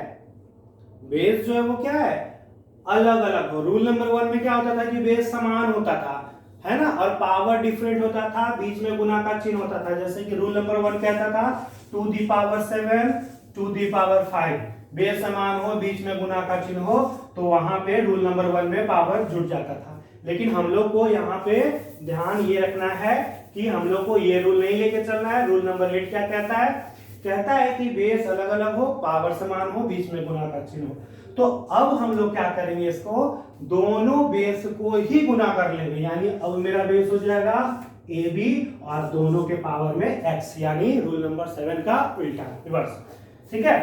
Speaker 1: बेस जो है वो क्या है, अलग अलग हो। रूल नंबर 1 में क्या होता था कि बेस समान होता था, है ना, और पावर डिफरेंट होता था, बीच में गुना का चिन्ह होता था। जैसे कि रूल नंबर 1 कहता था 2 the power 7 2 the power 5, base समान हो, बीच में गुना का चिन्ह हो, तो वहां पे रूल नंबर 1 में पावर जुड़ जाता था। लेकिन हम लोग को यहाँ पे ध्यान ये रखना है कि हम लोग को ये रूल नहीं लेके चलना है। रूल नंबर 8 क्या कहता है, कहता है कि बेस अलग अलग हो, पावर समान हो, बीच में गुना का चिन्ह हो। तो अब हम लोग क्या करेंगे, इसको दोनों बेस को ही गुना कर लेंगे, यानी अब मेरा बेस हो जाएगा AB और दोनों के पावर में x, यानी रूल नंबर 7 का उल्टा रिवर्स। ठीक है,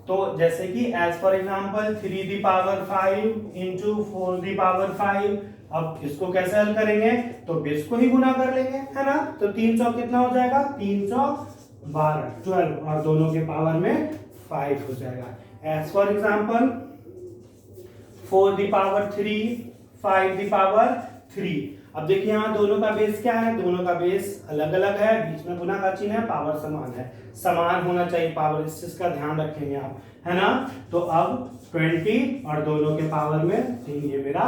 Speaker 1: तो जैसे कि as for example 3 the power 5 into 4 the power 5, अब इसको कैसे हल करेंगे, तो बेस को ही गुना कर लेंगे, है ना। तो 3 चौक कितना हो जाएगा, 3 चौक 12 और दोनों के पावर में 5 हो जाएगा। As for example 4 the power 3 5 the power 3। अब देखिए यहाँ दोनों का बेस क्या है, दोनों का बेस अलग अलग है, बीच में गुना का चिन्ह है, पावर समान है, समान होना चाहिए पावर, इस चीज का ध्यान रखेंगे आप, है ना। तो अब 20 और दोनों के पावर में 3, ये मेरा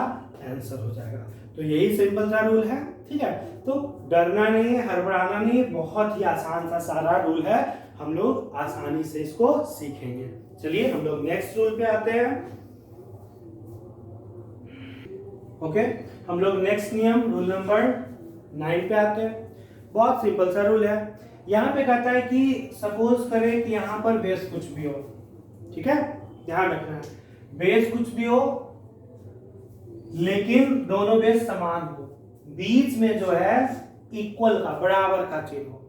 Speaker 1: आंसर हो जाएगा। तो यही सिंपल सा रूल है। ठीक है, तो डरना नहीं है, हड़बड़ाना नहीं है, बहुत ही आसान सा सारा रूल है, हम लोग आसानी से इसको सीखेंगे। चलिए हम लोग नेक्स्ट रूल पे आते हैं। ओके, हम लोग नेक्स्ट नियम रूल नंबर 9 पे आते हैं। बहुत सिंपल सा रूल है। यहाँ पे कहता है कि सपोज करें कि यहाँ पर बेस कुछ भी हो, ठीक है, ध्यान रखना है, बेस कुछ भी हो लेकिन दोनों बेस समान हो, बीच में जो है इक्वल का बराबर का चिन्ह हो,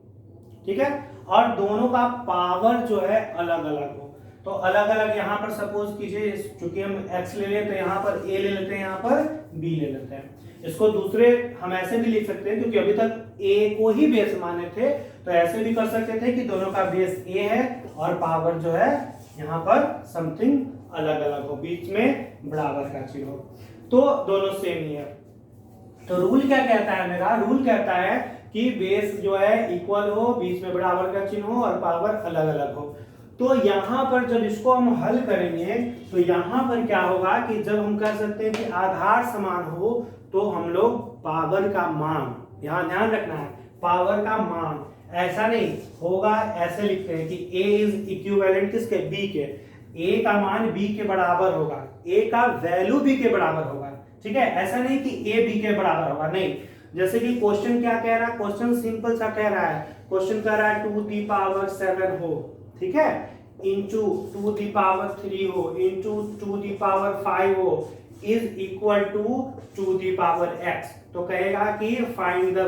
Speaker 1: ठीक है, और दोनों का पावर जो है अलग अलग हो। तो अलग अलग यहाँ पर सपोज कीजिए, चूंकि हम x ले लें तो यहाँ पर a ले लेते हैं, यहाँ पर b ले लेते हैं। इसको दूसरे हम ऐसे भी लिख सकते हैं, क्योंकि अभी तक a को ही बेस माने थे, तो ऐसे भी कर सकते थे कि दोनों का बेस a है और पावर जो है यहाँ पर समथिंग अलग अलग हो, बीच में बराबर का चिन्ह हो, तो दोनों सेम ही है। तो रूल क्या कहता है मेरा? रूल कहता है कि बेस जो है इक्वल हो, बीच में बराबर का चिन्ह हो और पावर अलग अलग हो। तो यहाँ पर जब इसको हम हल करेंगे तो यहाँ पर क्या होगा कि जब हम कह सकते हैं कि आधार समान हो, तो हम लोग पावर का मान, यहाँ ध्यान रखना है, पावर का मान ऐसा नहीं होगा, ऐसे लिखते हैं कि a इज इक्विवेलेंट किसके? b के, a का मान b के बराबर होगा, a का वैल्यू b के बराबर होगा, ठीक है। ऐसा नहीं कि a b के बराबर होगा, नहीं। जैसे कि क्वेश्चन क्या कह रहा है? क्वेश्चन सिंपल सा कह रहा है, क्वेश्चन कह रहा है 2 दी पावर 7 हो, ठीक है, इंटू 2 दी पावर 3 हो, इंटू 2 दी पावर 5 हो, is equal to 2 the power x। तो कहेगा कि find the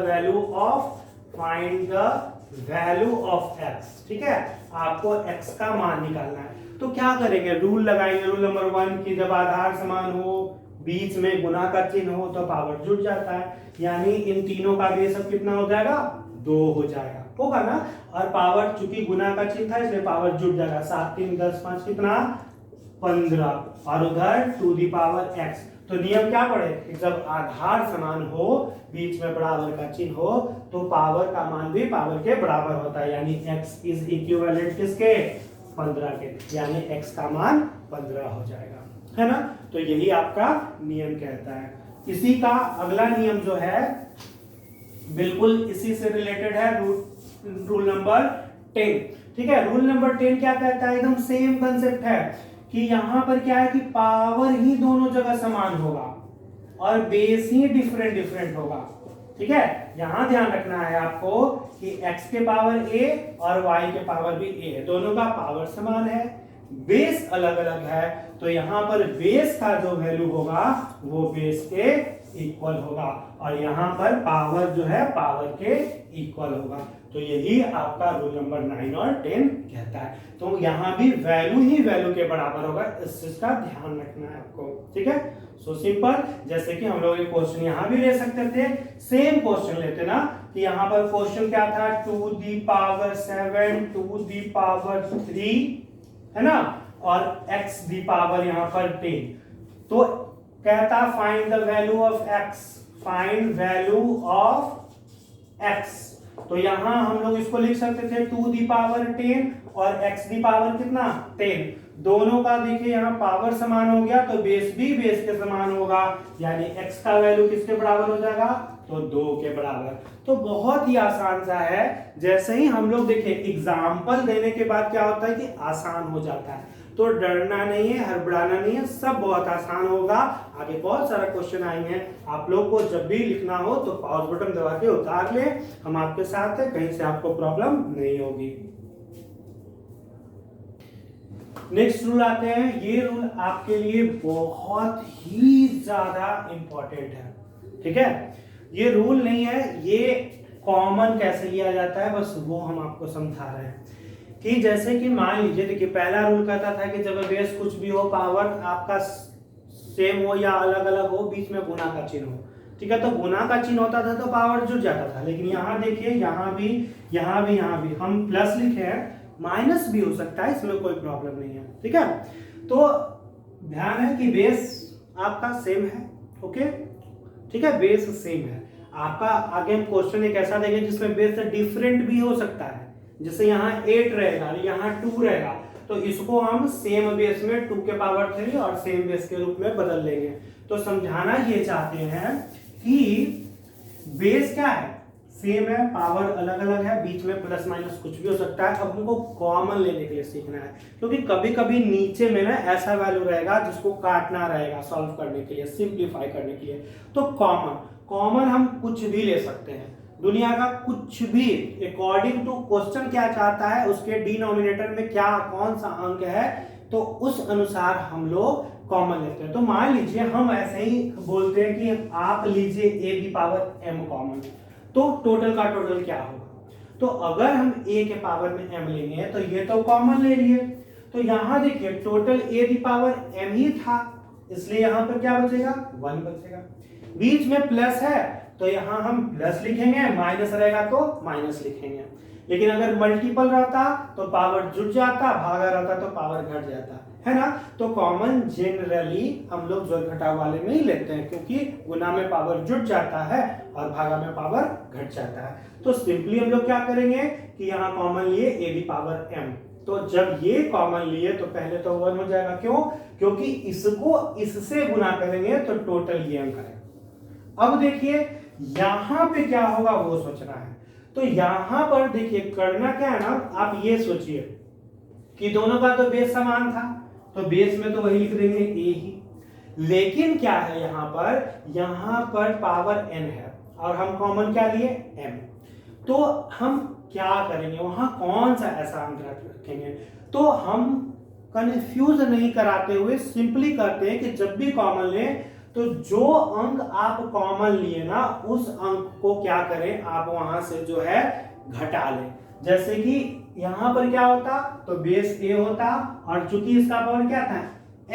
Speaker 1: value of x, ठीक है, आपको x का मान निकालना है। तो क्या करेंगे? रूल लगाएंगे। रूल नंबर 1 की जब आधार समान हो, बीच में गुना का चिन्ह हो, तो पावर जुड़ जाता है, यानी इन तीनों का बेस अब कितना हो जाएगा? 2 हो जाएगा, होगा ना। और पावर चूंकि गुना का चिन्ह था इसलिए पावर जुड़ जाएगा, 7 3 10 5 कितना? 15, और उधर 2 दी पावर x। तो नियम क्या पढ़े कि जब आधार समान हो, बीच में बराबर का चिन्ह हो, तो पावर का मान भी पावर के बराबर होता है, यानी x इज इक्विवेलेंट किसके? 15 के, यानी x का मान 15 हो जाएगा, है ना। तो यही आपका नियम कहता है। इसी का अगला नियम जो है बिल्कुल इसी से रिलेटेड है, रूल नंबर 10, ठीक है। रूल नंबर 10 क्या कहता है? एकदम सेम कंसेप्ट है कि यहाँ पर क्या है कि पावर ही दोनों जगह समान होगा और बेस ही डिफरेंट होगा, ठीक है। यहाँ ध्यान रखना है आपको कि x के पावर a और y के पावर भी a है, दोनों का पावर समान है, बेस अलग अलग है, तो यहाँ पर बेस का जो वैल्यू होगा वो बेस के इक्वल होगा, और यहाँ पर पावर जो है पावर के इक्वल होगा। तो यही आपका रूल नंबर 9 और 10 कहता है। तो यहाँ भी वैल्यू ही वैल्यू के बराबर होगा, इस चीज का ध्यान रखना है आपको, ठीक है। सो सिंपल, जैसे कि हम लोग ये क्वेश्चन यहाँ भी ले सकते थे, सेम क्वेश्चन लेते ना, कि यहाँ पर क्वेश्चन क्या था? 2 दी पावर 7 2 दी पावर 3, है ना, और x दी पावर यहाँ पर 10। तो कहता find the value of x, find value of x। तो यहां हम लोग इसको लिख सकते थे 2 दी पावर 10 और x दी पावर कितना? 10। दोनों का देखिए यहाँ पावर समान हो गया, तो बेस भी बेस के समान होगा, यानी x का वैल्यू किसके बराबर हो जाएगा? तो 2 के बराबर। तो बहुत ही आसान सा है। जैसे ही हम लोग देखिए एग्जाम्पल देने के बाद क्या होता है कि आसान हो जाता है, तो डरना नहीं है, हड़बड़ाना नहीं है, सब बहुत आसान होगा। आगे बहुत सारा क्वेश्चन आएंगे, आप लोग को जब भी लिखना हो तो पॉज बटन दबा के उतार ले, हम आपके साथ हैं, कहीं से आपको प्रॉब्लम नहीं होगी। नेक्स्ट रूल आते हैं। ये रूल आपके लिए बहुत ही ज्यादा इंपॉर्टेंट है, ठीक है। ये रूल नहीं है, ये कॉमन कैसे लिया जाता है बस वो हम आपको समझा रहे हैं। कि जैसे कि मान लीजिए, देखिए पहला रूल कहता था कि जब बेस कुछ भी हो, पावर आपका सेम हो या अलग अलग हो, बीच में गुना का चिन्ह हो, ठीक है। तो गुना का चिन्ह होता था तो पावर जुड़ जाता था, लेकिन यहाँ देखिए यहाँ भी हम प्लस लिखे हैं, माइनस भी हो सकता है, इसमें कोई प्रॉब्लम नहीं है, ठीक है। तो ध्यान है कि बेस आपका सेम है, ओके, ठीक है, बेस सेम है आपका। आगे हम क्वेश्चन एक ऐसा देंगे जिसमें बेस डिफरेंट भी हो सकता है, जैसे यहाँ 8 रहेगा, यहाँ 2 रहेगा, तो इसको हम सेम बेस में 2 के पावर 3 और सेम बेस के रूप में बदल लेंगे। तो समझाना ये चाहते हैं कि बेस क्या है? सेम है, पावर अलग अलग है, बीच में प्लस माइनस कुछ भी हो सकता है। अब हमको कॉमन लेने के लिए सीखना है, क्योंकि कभी कभी नीचे में ना ऐसा वैल्यू रहेगा जिसको काटना रहेगा सॉल्व करने के लिए, सिंप्लीफाई करने के लिए। तो कॉमन हम कुछ भी ले सकते हैं, दुनिया का कुछ भी, अकॉर्डिंग टू क्वेश्चन क्या चाहता है, उसके डिनोमिनेटर में क्या कौन सा अंक है, तो उस अनुसार हम लोग कॉमन लेते हैं। तो मान लीजिए हम ऐसे ही बोलते हैं कि आप लीजिए a की पावर m कॉमन, तो टोटल का टोटल क्या होगा? तो अगर हम a के पावर में m लेंगे तो ये तो कॉमन ले लिए, तो यहाँ देखिए total a the power m ही था, इसलिए यहाँ पर क्या बचेगा 1 बचेगा। बीच में प्लस है तो यहाँ हम प्लस लिखेंगे, माइनस रहेगा तो माइनस लिखेंगे। लेकिन अगर मल्टीपल रहता तो पावर जुड़ जाता, भागा रहता तो पावर घट जाता, है ना। तो कॉमन जनरली हम लोग जोड़ घटाव वाले में ही लेते हैं, क्योंकि गुना में पावर जुड़ जाता है और भागा में पावर घट जाता है। तो सिंपली हम लोग क्या करेंगे कि यहाँ कॉमन लिए a दी पावर m, तो जब ये कॉमन लिए तो पहले तो 1 हो जाएगा, क्यों? क्योंकि इसको इससे गुना करेंगे तो टोटल ये m करेगा। अब देखिए यहां पे क्या होगा वो सोचना है। तो यहां पर देखिए करना क्या है ना, आप ये सोचिए कि दोनों का तो बेस समान था, तो बेस में तो वही लिख देंगे a ही। लेकिन क्या है यहाँ पर पावर n है और हम कॉमन क्या लिए m, तो हम क्या करेंगे, वहां कौन सा ऐसा अंक रखेंगे। तो हम कंफ्यूज नहीं कराते हुए सिंपली करते हैं कि जब भी कॉमन लें तो जो अंक आप कॉमन लिए ना उस अंक को क्या करें, आप वहां से जो है घटा लें। जैसे कि यहां पर क्या होता, तो बेस a होता और चूंकि इसका पावर क्या था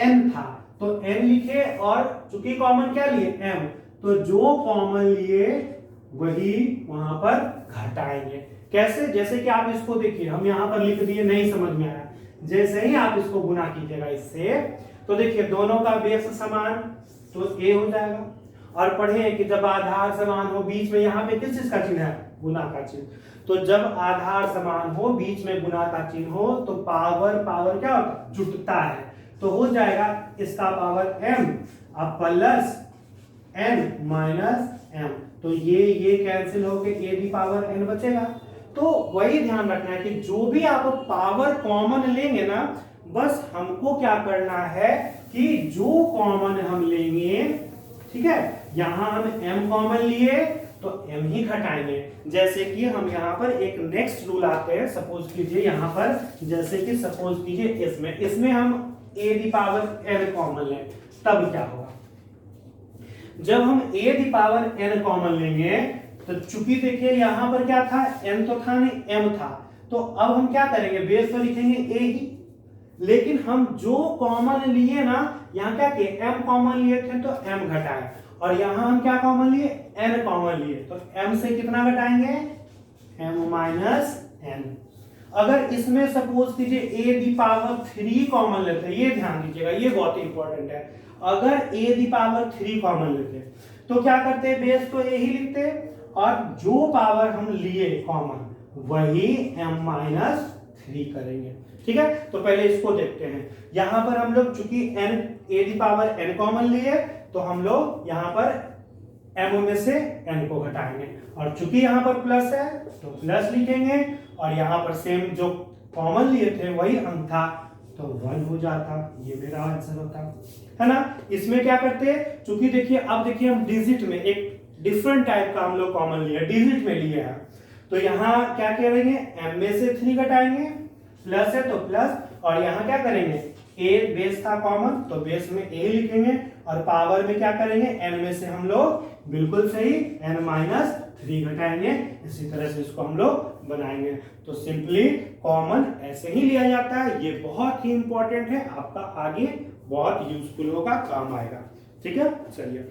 Speaker 1: n था तो n लिखे, और चूंकि कॉमन क्या लिए m, तो जो कॉमन लिए वही वहां पर घटाएंगे। कैसे? जैसे कि आप इसको देखिए, हम यहां पर लिख दिए, नहीं समझ में आया, जैसे ही आप इसको गुना कीजिएगा इससे, तो देखिए दोनों का बेस समान तो a हो जाएगा। और पढ़े कि जब आधार समान हो, बीच में यहाँ पे किस चीज का चिन्ह है, गुना का चिन्ह, तो जब आधार समान हो बीच में गुना का चिन्ह हो तो पावर क्या होता है, जुटता है। तो हो जाएगा इसका पावर m अब प्लस n माइनस m, तो ये कैंसिल होके a दी पावर n बचेगा। तो वही ध्यान रखना है कि जो भी आप पावर कॉमन लेंगे ना, बस हमको क्या करना है कि जो कॉमन हम लेंगे, ठीक है, यहां हम m कॉमन लिए तो m ही घटाएंगे। जैसे कि हम यहाँ पर एक नेक्स्ट रूल आते हैं, सपोज कीजिए यहाँ पर, जैसे कि सपोज कीजिए इसमें हम a the power n common लें, तब क्या होगा, जब हम a the power n common लेंगे तो चूंकि देखिए यहाँ पर क्या था, n तो था नहीं m था, तो अब हम क्या करेंगे, बेस तो लिखेंगे a ही, लेकिन हम जो कॉमन लिए ना, यहाँ क्या किए, m कॉमन लिए थे तो m घटाए, और यहाँ हम क्या कॉमन लिए, n कॉमन लिए, तो m से कितना घटाएंगे, m माइनस n। अगर इसमें सपोज कीजिए a दी पावर 3 कॉमन लेते हैं, ये ध्यान दीजिएगा, ये बहुत इंपॉर्टेंट है। अगर a दी पावर 3 कॉमन लेते तो क्या करते, बेस को a ही लिखते और जो पावर हम लिए कॉमन वही m माइनस 3 करेंगे। ठीक है, तो पहले इसको देखते हैं। यहां पर हम लोग चूंकि n a the power n common लिए तो हम लोग यहां पर m में से n को घटाएंगे, और चूंकि यहां पर प्लस है तो प्लस लिखेंगे, और यहां पर सेम जो कॉमन लिए थे वही अंक था तो 1 हो जाता, ये मेरा आंसर होता है ना। इसमें क्या करते हैं, चूंकि देखिए अब देखिए हम डिजिट में एक डिफरेंट टाइप का हम लोग कॉमन लिए, डिजिट में लिए हैं, तो यहाँ क्या करेंगे, m में से 3 घटाएंगे, प्लस है तो प्लस, और यहाँ क्या करेंगे, a बेस था कॉमन तो बेस में a लिखेंगे, और पावर में क्या करेंगे, n में से हम लोग बिल्कुल सही n माइनस 3 घटाएंगे। इसी तरह से इसको हम लोग बनाएंगे। तो सिंपली कॉमन ऐसे ही लिया जाता है, ये बहुत ही इंपॉर्टेंट है, आपका आगे बहुत यूजफुल होगा, काम आएगा। ठीक है, चलिए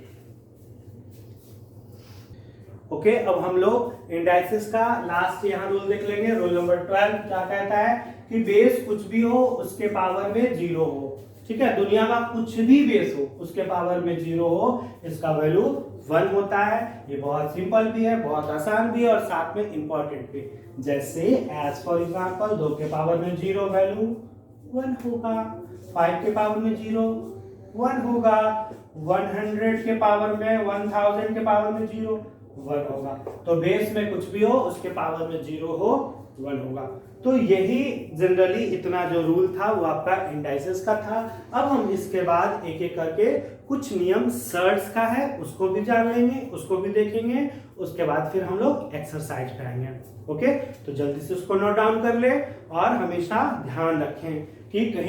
Speaker 1: ओके, अब हम लोग इंडाइसिस का लास्ट यहाँ रूल देख लेंगे। रूल नंबर 12 क्या कहता है कि बेस कुछ भी हो उसके पावर में 0 हो। ठीक है, दुनिया का कुछ भी बेस हो उसके पावर में 0 हो, इसका वैल्यू 1 होता है। ये बहुत सिंपल भी है, बहुत आसान भी है, और साथ में इंपॉर्टेंट भी। जैसे एज फॉर एग्जाम्पल 2 के पावर में 0 वैल्यू 1 होगा, 5 के पावर में 0 1 होगा, 100 के पावर में 1000 के पावर में 0 1 होगा। तो बेस में कुछ भी हो उसके पावर में 0 हो 1 होगा। तो यही जनरली इतना जो रूल था वो आपका इंडाइसेस का था। अब हम इसके बाद एक एक करके कुछ नियम सर्ट्स का है उसको भी जान लेंगे, उसको भी देखेंगे, उसके बाद फिर हम लोग एक्सरसाइज कराएंगे। ओके, तो जल्दी से उसको नोट डाउन कर ले, और हमेशा ध्यान रखें कि कहीं